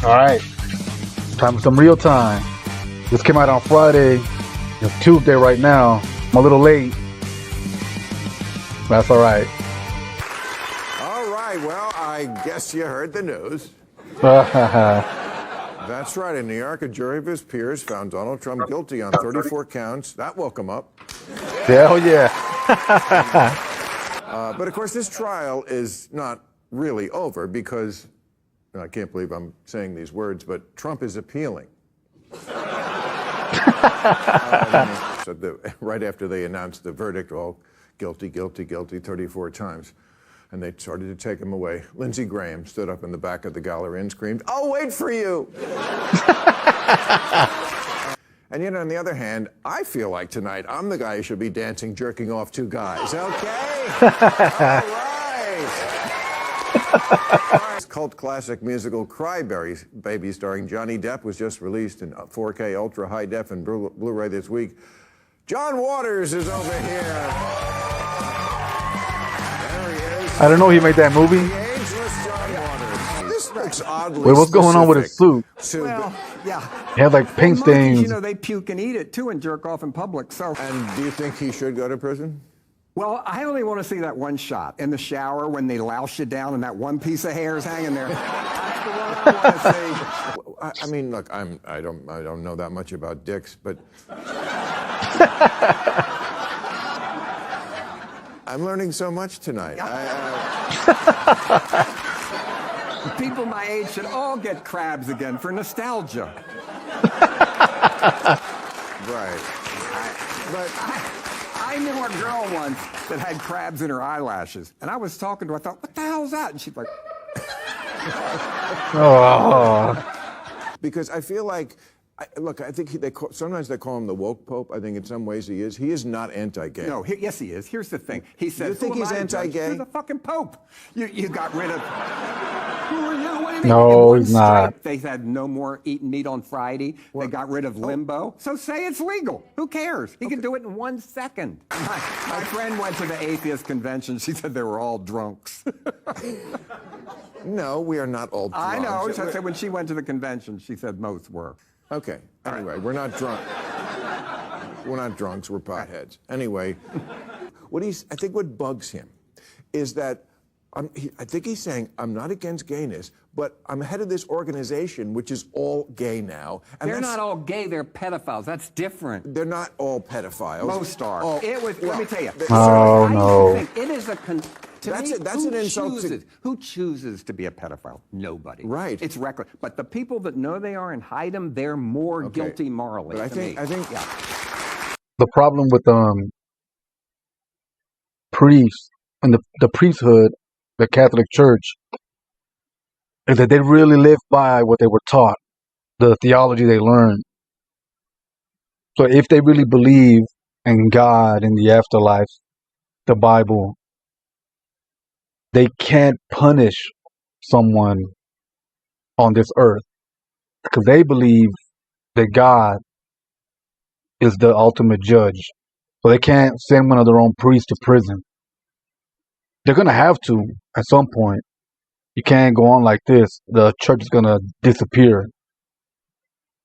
All right, time for some real time. This came out on Friday. It's Tuesday right now. I'm a little late. That's all right. All right, well, I guess you heard the news. That's right. In New York, a jury of his peers found Donald Trump guilty on 34 counts. That woke him up. Hell yeah. But of course, this trial is not really over because, I can't believe I'm saying these words, but Trump is appealing. Right after they announced the verdict, all guilty, guilty, guilty, 34 times. And they started to take him away. Lindsey Graham stood up in the back of the gallery and screamed, "I'll wait for you." And yet, on the other hand, I feel like tonight I'm the guy who should be dancing, jerking off two guys. Okay? All right. Cult classic musical Cry Baby starring Johnny Depp was just released in 4K Ultra High Def and Blu-ray this week. John Waters is over here. There he is. I don't know he made that movie. The ageless John Waters. This looks oddly Wait, what's going on with his suit? Well, yeah. He had like paint Monkeys, stains. you know, they puke and eat it too and jerk off in public. So, And do you think he should go to prison? well, I only want to see that one shot in the shower when they louse you down and that one piece of hair is hanging there. That's the one I want to see. I mean, look, I don't know that much about dicks, but I'm learning so much tonight. People my age should all get crabs again for nostalgia. Right. I knew a girl once that had crabs in her eyelashes, and I was talking to her. I thought, "What the hell's that?" And she's like, Oh. Because I feel like, I think sometimes they call him the woke pope. I think in some ways he is. He is not anti-gay. "No, yes, he is. Here's the thing." He says, You think "Who am he's I to judge? anti-gay? You're the fucking pope. You got rid of. Who are you? What do you mean? No, In one he's not. stripe, they had no more eating meat on Friday. They got rid of limbo. So say it's legal. Who cares? He can do it in 1 second. My friend went to the atheist convention. She said they were all drunks. No, we are not all drunk. I know. So I said when she went to the convention, she said most were. Okay. Anyway, we're not drunk. We're not drunks. We're potheads. Anyway, I think what bugs him is that I think he's saying, I'm not against gayness, but I'm head of this organization, which is all gay now. And They're not all gay. They're pedophiles. That's different. They're not all pedophiles. Most are. Oh, Let me tell you. Oh, I no. think it is a. That's an insult to- Who chooses to be a pedophile? Nobody. Right. It's reckless. But the people that know they are and hide them, they're more guilty morally. But I think, yeah. The problem with priests and the priesthood, the Catholic Church, is that they really live by what they were taught, the theology they learned. So if they really believe in God, in the afterlife, the Bible, they can't punish someone on this earth because they believe that God is the ultimate judge. So they can't send one of their own priests to prison. They're going to have to at some point. You can't go on like this. The church is going to disappear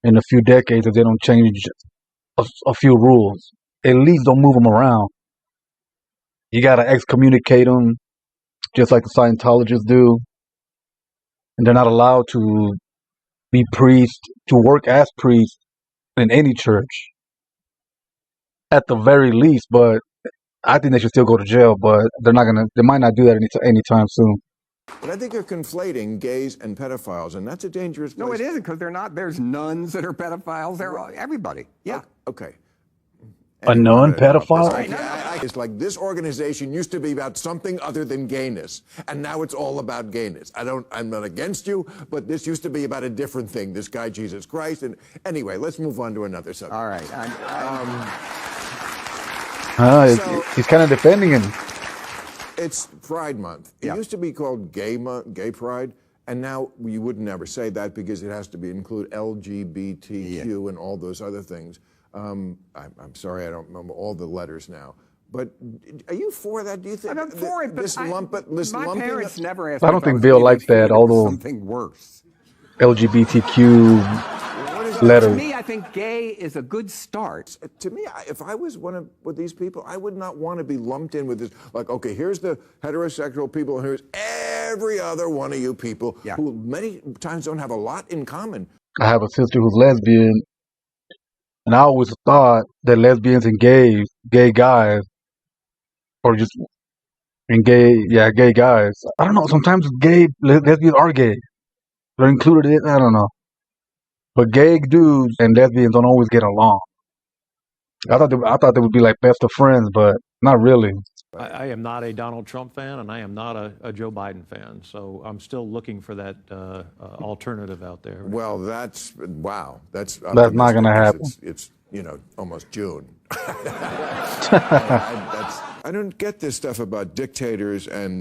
in a few decades if they don't change a few rules. At least don't move them around. You got to excommunicate them, just like the Scientologists do. And they're not allowed to be priests, to work as priests in any church. At the very least, but I think they should still go to jail, but they might not do that anytime soon. But I think you're conflating gays and pedophiles, and that's a dangerous place. No, it isn't, because they're not. There's nuns that are pedophiles. They're everybody. Yeah. Okay. A non-pedophile? It's like this organization used to be about something other than gayness, and now it's all about gayness. I'm not against you, but this used to be about a different thing, this guy Jesus Christ. And anyway, let's move on to another subject. All right. He's kind of defending him. It's Pride Month. It used to be called Gay Pride, and now you would never say that because it has to include LGBTQ and all those other things. I'm sorry, I don't remember all the letters now. But are you for that? Do you think I'm for it, but my parents never asked. I don't think Bill likes that, although something worse. LGBTQ What is To letters. me, I think gay is a good start. To me, if I was with these people, I would not want to be lumped in with this. Like, okay, here's the heterosexual people, and here's every other one of you people Yeah. who many times don't have a lot in common. I have a sister who's lesbian, and I always thought that lesbians and gay guys, or just gay guys. I don't know. Sometimes lesbians are gay. They're included in. I don't know. But gay dudes and lesbians don't always get along. I thought they would be like best of friends, but not really. I am not a Donald Trump fan, and I am not a Joe Biden fan. So I'm still looking for that alternative out there. Well, wow. That's Not gonna happen. It's almost June. I don't get this stuff about dictators and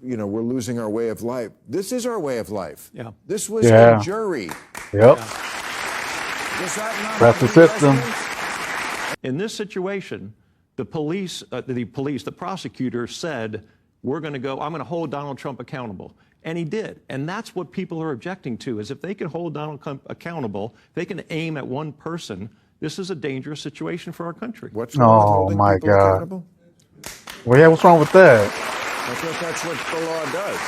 we're losing our way of life. This is our way of life. Yeah. This was Yeah. a jury. Yep. Does that not That's the happen in system. precedents? In this situation, the prosecutor said, I'm going to hold Donald Trump accountable. And he did. And that's what people are objecting to, is if they can hold Donald Trump accountable, they can aim at one person. This is a dangerous situation for our country. What's wrong with Oh holding my people God. accountable? Well, yeah. What's wrong with that? I thought that's what the law does.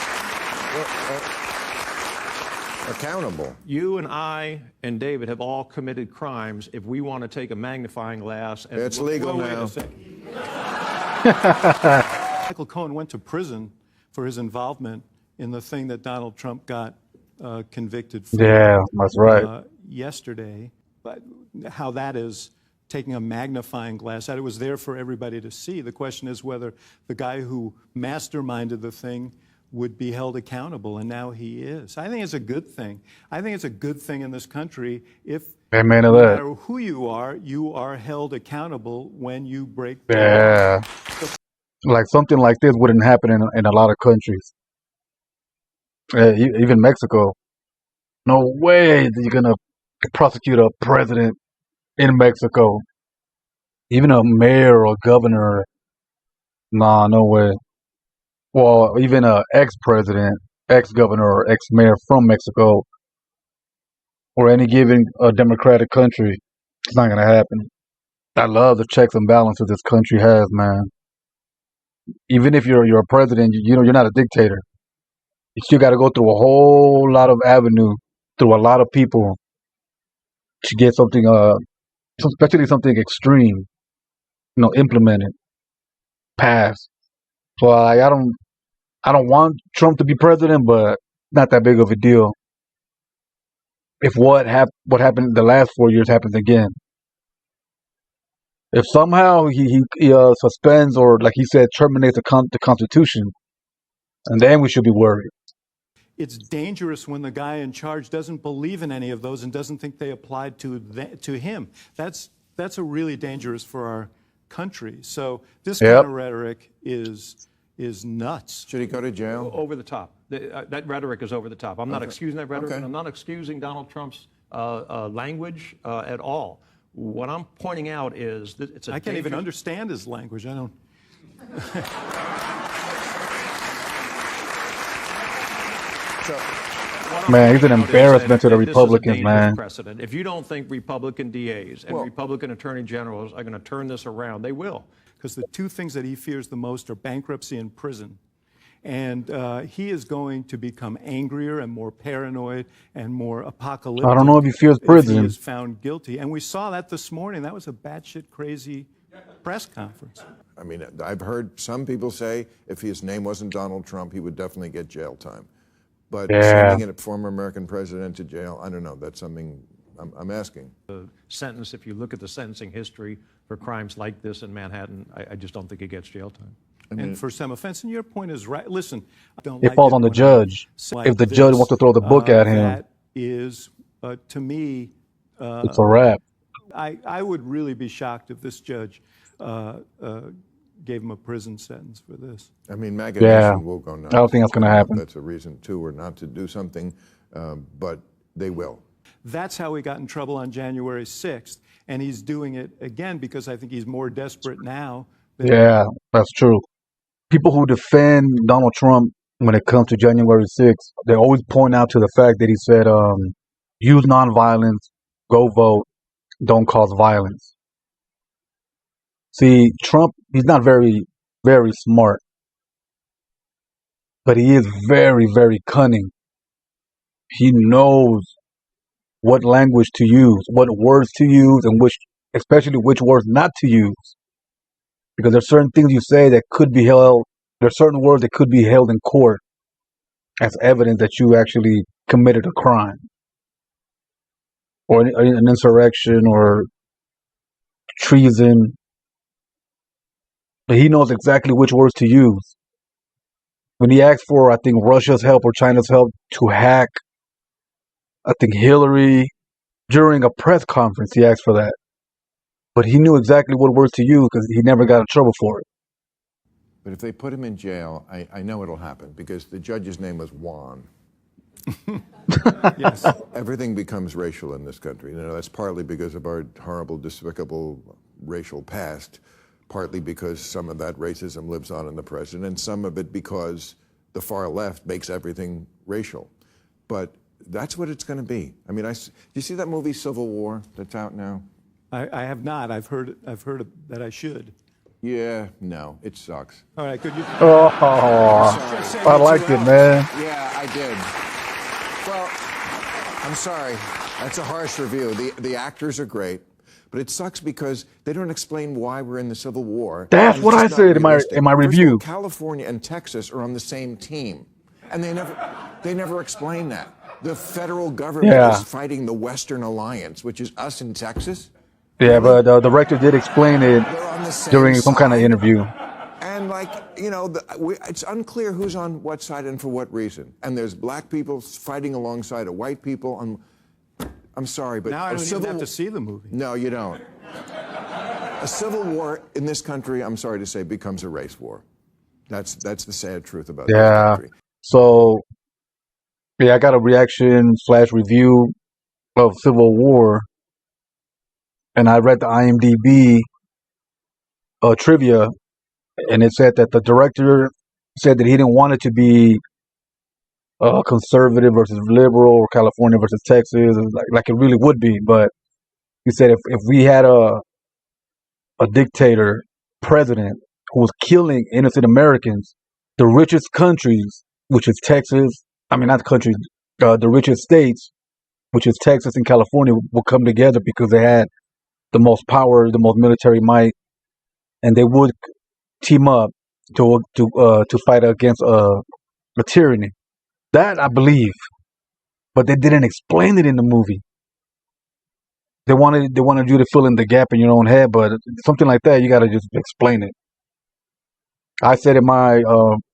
Accountable. You and I and David have all committed crimes. If we want to take a magnifying glass and It's legal wait now. a second. Michael Cohen went to prison for his involvement in the thing that Donald Trump got convicted for Yeah, that's right. yesterday. But how that is taking a magnifying glass at it was there for everybody to see. The question is whether the guy who masterminded the thing would be held accountable, and now he is. I think it's a good thing. I think it's a good thing in this country if Amen to no that. matter who you are held accountable when you break the law. Yeah. Like something like this wouldn't happen in a lot of countries. Even Mexico. No way that you're gonna prosecute a president in Mexico. Even a mayor or governor. Nah, no way. Well, even a ex-president, ex-governor, or ex-mayor from Mexico, or any given democratic country, it's not gonna happen. I love the checks and balances this country has, man. Even if you're a president, you're not a dictator. You still got to go through a whole lot of avenue, through a lot of people to get something, especially something extreme, implemented, passed. So I don't want Trump to be president, but not that big of a deal. If what happened the last 4 years happens again, if somehow he suspends or, like he said, terminates the Constitution, and then we should be worried. It's dangerous when the guy in charge doesn't believe in any of those and doesn't think they applied to him. That's a really dangerous for our country. So this kind of rhetoric is nuts. Should he go to jail? Over the top. That rhetoric is over the top. I'm not excusing that rhetoric, Okay. and I'm not excusing Donald Trump's language at all. What I'm pointing out is that it's a I can't even dangerous- understand his language. I don't. Man, he's an embarrassment to the This is a Republicans, dangerous man. precedent. If you don't think Republican DAs and Republican attorney generals are going to turn this around, they will. Because the two things that he fears the most are bankruptcy and prison. And he is going to become angrier and more paranoid and more apocalyptic. I don't know if he fears If prison. he is found guilty. And we saw that this morning. That was a batshit crazy press conference. I mean, I've heard some people say if his name wasn't Donald Trump, he would definitely get jail time. But sending a former American president to jail, I don't know. That's something I'm asking. The sentence, if you look at the sentencing history for crimes like this in Manhattan, I just don't think he gets jail time. And for some offense, and your point is right. Listen, I don't It like falls on the when judge. like If the judge wants to throw the book at him, that is, to me, it's a wrap. I would really be shocked if this judge gave him a prison sentence for this. I mean, MAGA Yeah. Nation will go nuts. I don't think that's gonna happen. That's a reason to or not to do something, but they will. That's how he got in trouble on January 6th, and he's doing it again because I think he's more desperate now. Yeah, that's true. People who defend Donald Trump when it comes to January 6th, they always point out to the fact that he said, use nonviolence, go vote, don't cause violence. See, Trump, he's not very, very smart, but he is very, very cunning. He knows what language to use, what words to use, and especially which words not to use. Because there's certain things you say that could be held, there's certain words that could be held in court as evidence that you actually committed a crime or an insurrection or treason. But he knows exactly which words to use. When he asked for, I think, Russia's help or China's help to hack, I think, Hillary, during a press conference, he asked for that. But he knew exactly what words to use because he never got in trouble for it. But if they put him in jail, I know it'll happen because the judge's name was Juan. Yes. Everything becomes racial in this country. You know, that's partly because of our horrible, despicable racial past, partly because some of that racism lives on in the president, and some of it because the far left makes everything racial. But that's what it's going to be. I mean, do you see that movie Civil War that's out now? I have not. I've heard that I should. Yeah, no, it sucks. All right, could you? Oh, I liked it, man. Yeah, I did. Well, I'm sorry. That's a harsh review. The actors are great, but it sucks because they don't explain why we're in the Civil War. That's what I said in my review. First of all, California and Texas are on the same team, and they never explain that. The federal government is fighting the Western Alliance, which is us in Texas. Yeah, but the director did explain it during some kind of interview. And it's unclear who's on what side and for what reason. And there's black people fighting alongside of white people. I'm sorry, but Now I don't even have to see the movie. No, you don't. A civil war in this country, I'm sorry to say, becomes a race war. That's the sad truth about this country. So, I got a reaction/review of Civil War. And I read the IMDb trivia, and it said that the director said that he didn't want it to be conservative versus liberal or California versus Texas, like it really would be. But he said if we had a dictator president who was killing innocent Americans, the richest countries, which is Texas, not countries, the richest states, which is Texas and California, will come together because they had the most power, the most military might, and they would team up to fight against a tyranny. That I believe, but they didn't explain it in the movie. They wanted you to fill in the gap in your own head, but something like that, you got to just explain it. I said in my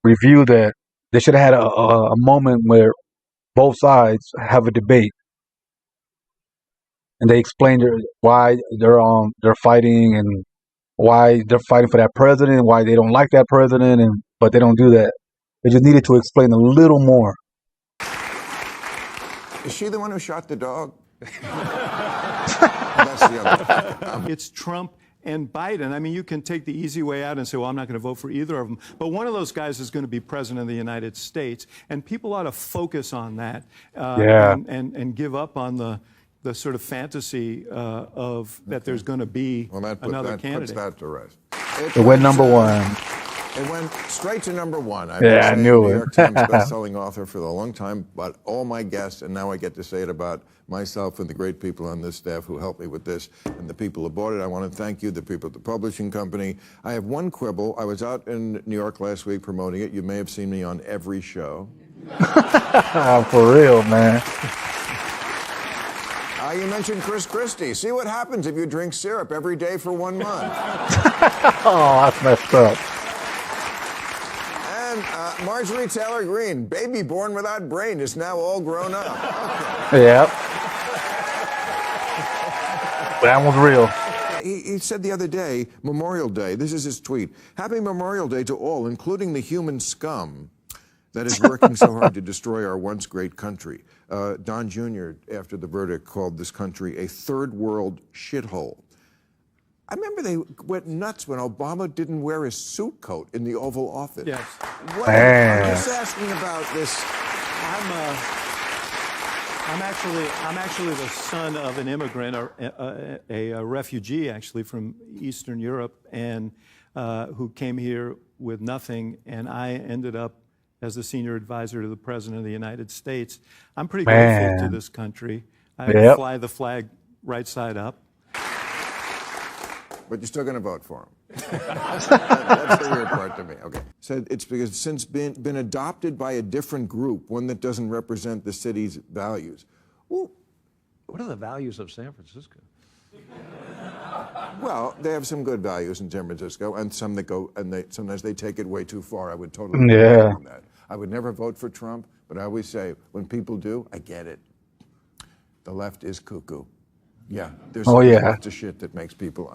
review that they should have had a moment where both sides have a debate. And they explained why they're fighting and why they're fighting for that president, why they don't like that president, but they don't do that. They just needed to explain a little more. Is she the one who shot the dog? That's the other. It's Trump and Biden. I mean, you can take the easy way out and say, well, I'm not going to vote for either of them. But one of those guys is going to be president of the United States. And people ought to focus on that and give up on the sort of fantasy of that there's going to be another candidate. Puts that to rest. It went #1. It went straight to #1. I knew it. New York Times best-selling author for a long time, but all my guests, and now I get to say it about myself and the great people on this staff who helped me with this, and the people who bought it. I want to thank you, the people at the publishing company. I have one quibble. I was out in New York last week promoting it. You may have seen me on every show. For real, man. You mentioned Chris Christie. See what happens if you drink syrup every day for 1 month. Oh, that's messed up. And Marjorie Taylor Greene, baby born without brain, is now all grown up. Okay. Yep. That was real. He said the other day, Memorial Day, this is his tweet, "Happy Memorial Day to all, including the human scum that is working so hard to destroy our once great country." Don Jr., after the verdict, called this country a third world shithole. I remember they went nuts when Obama didn't wear his suit coat in the Oval Office. Yes. What, Man. I'm just asking about this. I'm actually the son of an immigrant, a refugee actually from Eastern Europe, and who came here with nothing, and I ended up as the senior advisor to the President of the United States. I'm pretty grateful to this country. I fly the flag right side up. But you're still going to vote for him. That's the weird part to me. Okay. Said it's because since been adopted by a different group, one that doesn't represent the city's values. Well, What are the values of San Francisco? well, they have some good values in San Francisco, and some that go, and sometimes they take it way too far. I would totally agree on that. I would never vote for Trump, but I always say when people do, I get it. The left is cuckoo. Yeah, there's lots of shit that makes people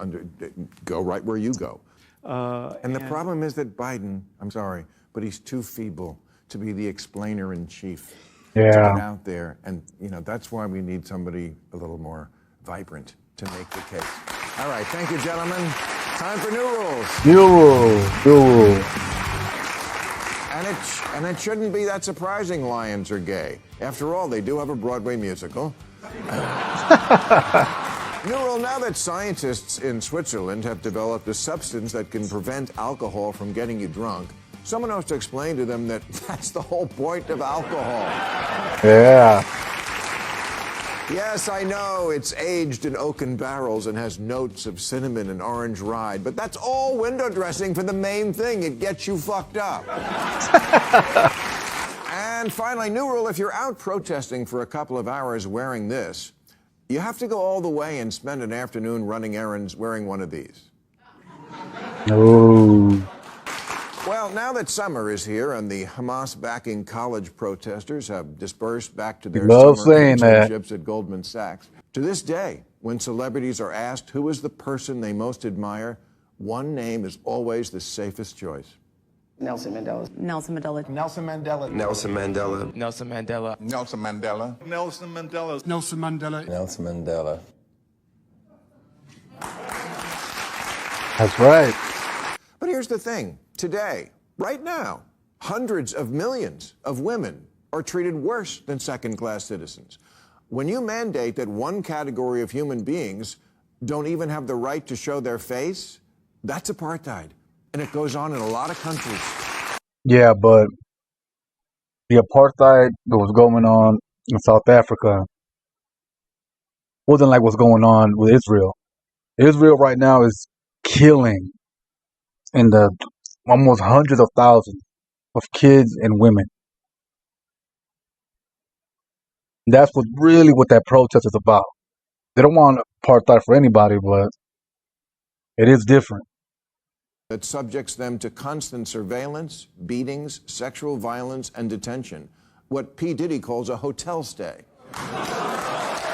go right where you go. And the problem is that Biden, I'm sorry, but he's too feeble to be the explainer in chief. To get out there, and that's why we need somebody a little more vibrant to make the case. All right, thank you, gentlemen. Time for new rules. New rules. And it shouldn't be that surprising lions are gay. After all, they do have a Broadway musical. New rule, now that scientists in Switzerland have developed a substance that can prevent alcohol from getting you drunk, someone has to explain to them that that's the whole point of alcohol. Yeah. Yes, I know it's aged in oaken barrels and has notes of cinnamon and orange rind, but that's all window dressing for the main thing. It gets you fucked up. And finally, new rule, if you're out protesting for a couple of hours wearing this, you have to go all the way and spend an afternoon running errands wearing one of these. Oh. Well, now that summer is here and the Hamas-backing college protesters have dispersed back to their summer internships at Goldman Sachs, to this day, when celebrities are asked who is the person they most admire, one name is always the safest choice. Nelson Mandela. Nelson Mandela. Nelson Mandela. Nelson Mandela. Nelson Mandela. Nelson Mandela. Nelson Mandela. Nelson Mandela. Nelson Mandela. That's right. But here's the thing. Today, right now, hundreds of millions of women are treated worse than second-class citizens. When you mandate that one category of human beings don't even have the right to show their face, that's apartheid. And it goes on in a lot of countries. Yeah, but the apartheid that was going on in South Africa wasn't like what's going on with Israel. Israel right now is killing in the almost hundreds of thousands of kids and women. That's what that protest is about. They don't want apartheid for anybody, but it is different. That subjects them to constant surveillance, beatings, sexual violence, and detention. What P. Diddy calls a hotel stay.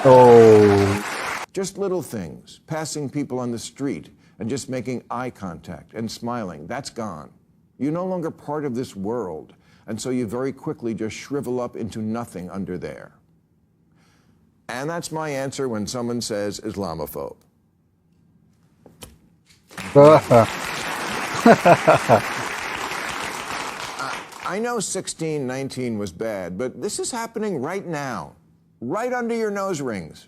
Oh. Just little things, passing people on the street and just making eye contact and smiling, that's gone. You're no longer part of this world, and so you very quickly just shrivel up into nothing under there. And that's my answer when someone says Islamophobe. I know 1619 was bad, but this is happening right now, right under your nose rings.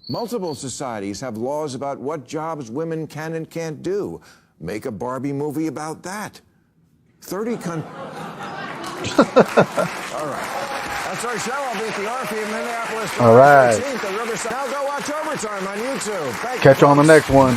Multiple societies have laws about what jobs women can and can't do. Make a Barbie movie about that. 30 countries. All right. That's our show. I'll be at the RP in Minneapolis. All right. 13th, the Riverside. Now go watch Overtime on YouTube. Thank you, Catch you on the folks. next one.